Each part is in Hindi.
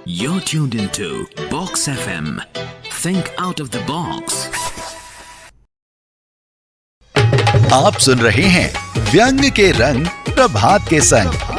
You're tuned into Box FM. Think out of the box. आप सुन रहे हैं व्यंग के रंग प्रभात के संग।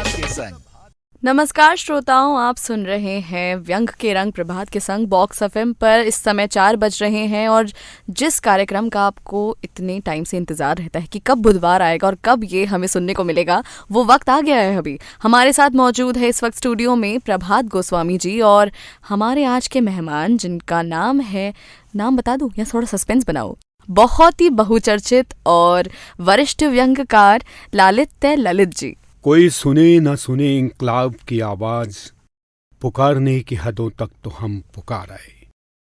नमस्कार श्रोताओं, आप सुन रहे हैं व्यंग के रंग प्रभात के संग बॉक्स एफएम पर। इस समय 4 बज रहे हैं और जिस कार्यक्रम का आपको इतने टाइम से इंतज़ार रहता है कि कब बुधवार आएगा और कब ये हमें सुनने को मिलेगा, वो वक्त आ गया है। अभी हमारे साथ मौजूद है इस वक्त स्टूडियो में प्रभात गोस्वामी जी और हमारे आज के मेहमान, जिनका नाम है, नाम बता दूं या थोड़ा सस्पेंस बनाओ, बहुत ही बहुचर्चित और वरिष्ठ व्यंग्यकार लालित्य ललित जी। कोई सुने न सुने इंकलाब की आवाज, पुकारने की हदों तक तो हम पुकार आए।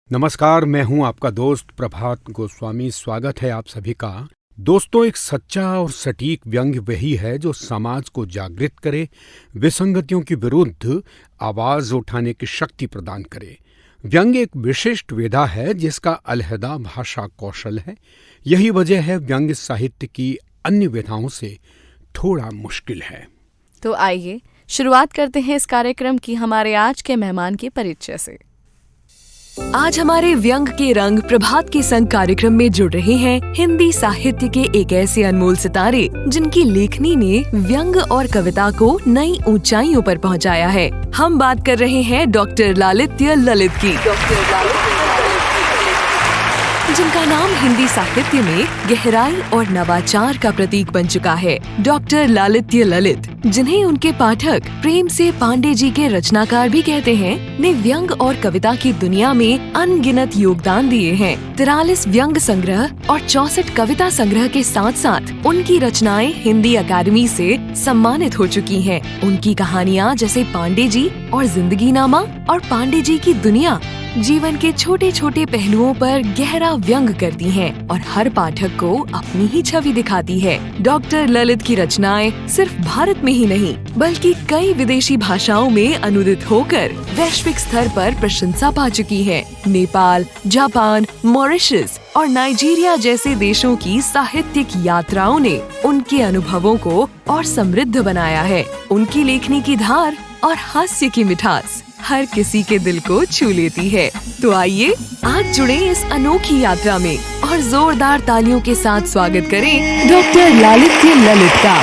नमस्कार, मैं हूं आपका दोस्त प्रभात गोस्वामी। स्वागत है आप सभी का। दोस्तों, एक सच्चा और सटीक व्यंग्य वही है जो समाज को जागृत करे, विसंगतियों के विरुद्ध आवाज उठाने की शक्ति प्रदान करे। व्यंग्य एक विशिष्ट विधा है जिसका अलहदा भाषा कौशल है। यही वजह है व्यंग्य साहित्य की अन्य विधाओं से थोड़ा मुश्किल है। तो आइए शुरुआत करते हैं इस कार्यक्रम की हमारे आज के मेहमान के परिचय से। आज हमारे व्यंग के रंग प्रभात के संग कार्यक्रम में जुड़ रहे हैं हिंदी साहित्य के एक ऐसे अनमोल सितारे जिनकी लेखनी ने व्यंग और कविता को नई ऊंचाइयों पर पहुंचाया है। हम बात कर रहे हैं डॉक्टर लालित्य ललित की, जिनका नाम हिंदी साहित्य में गहराई और नवाचार का प्रतीक बन चुका है। डॉक्टर लालित्य ललित, जिन्हें उनके पाठक प्रेम से पांडे जी के रचनाकार भी कहते हैं, ने व्यंग और कविता की दुनिया में अनगिनत योगदान दिए हैं। 43 व्यंग संग्रह और 64 कविता संग्रह के साथ साथ उनकी रचनाएं हिंदी अकादमी से सम्मानित हो चुकी हैं। उनकी कहानियाँ जैसे पांडे जी और जिंदगी नामा और पांडे जी की दुनिया जीवन के छोटे छोटे पहलुओं पर गहरा व्यंग करती हैं और हर पाठक को अपनी ही छवि दिखाती है। डॉक्टर ललित की रचनाएं सिर्फ भारत में ही नहीं बल्कि कई विदेशी भाषाओं में अनुदित होकर वैश्विक स्तर पर प्रशंसा पा चुकी हैं। नेपाल, जापान, मॉरिशस और नाइजीरिया जैसे देशों की साहित्यिक यात्राओं ने उनके अनुभवों को और समृद्ध बनाया है। उनकी लेखनी की धार और हास्य की मिठास हर किसी के दिल को छू लेती है। तो आइए आज जुड़े इस अनोखी यात्रा में और जोरदार तालियों के साथ स्वागत करें डॉक्टर लालित्य ललित का।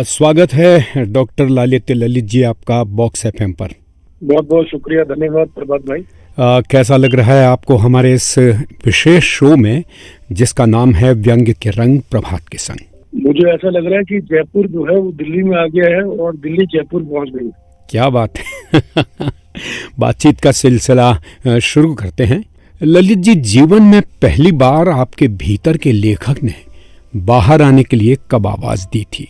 स्वागत है डॉक्टर लालित्य ललित जी आपका बॉक्स एफएम पर। बहुत बहुत शुक्रिया, धन्यवाद प्रभात भाई। कैसा लग रहा है आपको हमारे इस विशेष शो में जिसका नाम है व्यंग्य के रंग प्रभात के संग? मुझे ऐसा लग रहा है कि जयपुर जो है वो दिल्ली में आ गया है और दिल्ली जयपुर पहुंच गई। क्या बात है। बातचीत का सिलसिला शुरू करते हैं। ललित जी, जीवन में पहली बार आपके भीतर के लेखक ने बाहर आने के लिए कब आवाज दी थी?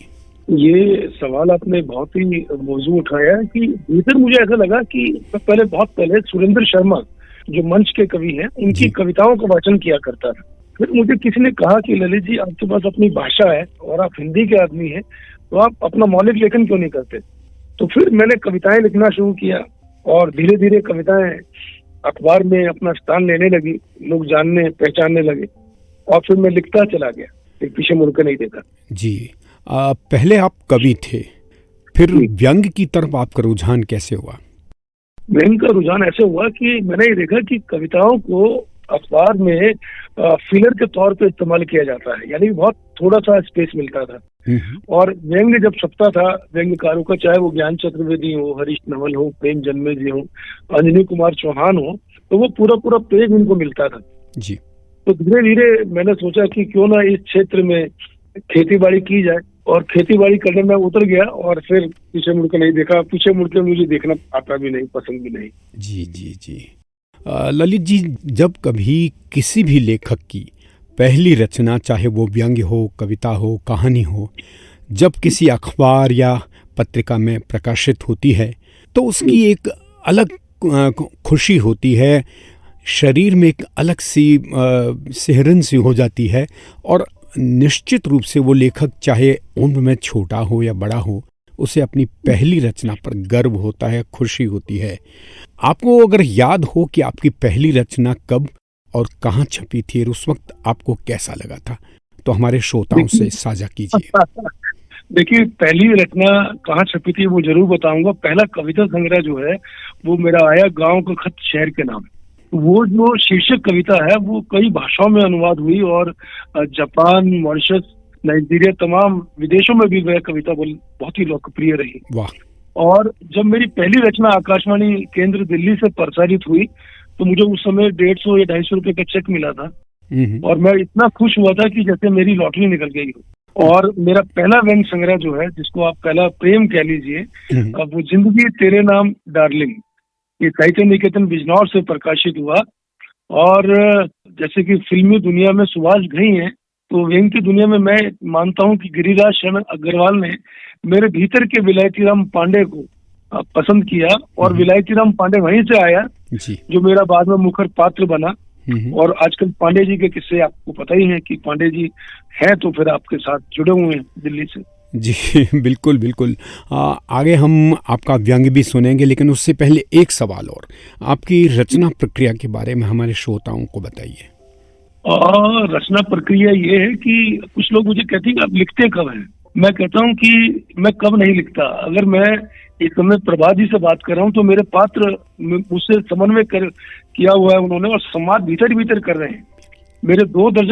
ये सवाल आपने बहुत ही मौजू उठाया है कि भीतर मुझे ऐसा लगा कि बहुत पहले सुरेंद्र शर्मा जो मंच के कवि हैं, उनकी कविताओं का वाचन किया करता था। फिर मुझे किसी ने कहा कि ललित जी, आपके पास अपनी भाषा है और आप हिंदी के आदमी हैं, तो आप अपना मौलिक लेखन क्यों नहीं करते? तो फिर मैंने कविताएं लिखना शुरू किया और धीरे धीरे कविताएं अखबार में अपना स्थान लेने लगी, लोग जानने पहचानने लगे और फिर मैं लिखता चला गया, फिर पीछे मुड़कर नहीं देखा। जी, पहले आप कवि थे, फिर व्यंग की तरफ आपका रुझान कैसे हुआ? व्यंग का रुझान ऐसे हुआ कि मैंने ये देखा कि कविताओं को अखबार में फिलर के तौर पे इस्तेमाल किया जाता है, यानी बहुत थोड़ा सा स्पेस मिलता था। और व्यंग्य जब छपता था व्यंग्यकारों का, चाहे वो ज्ञान चतुर्वेदी हो, हरीश नवल हो, प्रेम जन्मे जी हो, अंजनी कुमार चौहान हो, तो वो पूरा पेज उनको मिलता था जी। तो धीरे धीरे मैंने सोचा कि क्यों ना इस क्षेत्र में खेती बाड़ी की जाए और खेती बाड़ी करने में उतर गया और फिर पीछे मुड़कर नहीं देखा। पीछे मुड़कर मुझे देखना आता भी नहीं, पसंद भी नहीं। जी जी जी। ललित जी, जब कभी किसी भी लेखक की पहली रचना, चाहे वो व्यंग्य हो, कविता हो, कहानी हो, जब किसी अखबार या पत्रिका में प्रकाशित होती है तो उसकी एक अलग खुशी होती है, शरीर में एक अलग सी सिहरन सी हो जाती है और निश्चित रूप से वो लेखक चाहे उम्र में छोटा हो या बड़ा हो, उसे अपनी पहली रचना पर गर्व होता है, खुशी होती है। आपको अगर याद हो कि आपकी पहली रचना कब और कहाँ छपी थी और उस वक्त आपको कैसा लगा था, तो हमारे श्रोताओं से साझा कीजिए। देखिए, पहली रचना कहाँ छपी थी वो जरूर बताऊंगा। पहला कविता संग्रह जो है वो मेरा आया गांव का खत शहर के नाम। वो जो शीर्षक कविता है वो कई भाषाओं में अनुवाद हुई और जापान, मॉरिशस, नाइजीरिया, तमाम विदेशों में भी वह कविता बहुत ही लोकप्रिय रही। वाह। और जब मेरी पहली रचना आकाशवाणी केंद्र दिल्ली से प्रसारित हुई तो मुझे उस समय 150 या 250 रुपए का चेक मिला था और मैं इतना खुश हुआ था कि जैसे मेरी लॉटरी निकल गई हो। और मेरा पहला व्यंग संग्रह जो है, जिसको आप पहला प्रेम कह लीजिए, वो जिंदगी तेरे नाम डार्लिंग, ये साहित्य निकेतन बिजनौर से प्रकाशित हुआ। और जैसे कि फिल्मी दुनिया में सुभाष घई हैं, तो व्यंग की दुनिया में मैं मानता हूं कि गिरिराज शरण अग्रवाल ने मेरे भीतर के विलायती राम पांडे को पसंद किया और विलायती राम पांडे वहीं से आया जी। जो मेरा बाद में मुखर पात्र बना। और आजकल पांडे जी के किस्से आपको पता ही है कि पांडे जी हैं तो फिर आपके साथ जुड़े हुए हैं दिल्ली से। जी बिल्कुल बिल्कुल। आगे हम आपका व्यंग भी सुनेंगे, लेकिन उससे पहले एक सवाल और, आपकी रचना प्रक्रिया के बारे में हमारे श्रोताओं को बताइए। रचना प्रक्रिया ये है कि कुछ लोग मुझे कहते हैं कि आप लिखते कब हैं। मैं कहता हूं कि मैं कब नहीं लिखता। अगर मैं इस समय प्रभा जी से बात कर रहा हूं तो मेरे पात्र मुझसे समन्वय किया हुआ है उन्होंने और संवाद भीतर भीतर कर रहे हैं। मेरे 2 दर्जन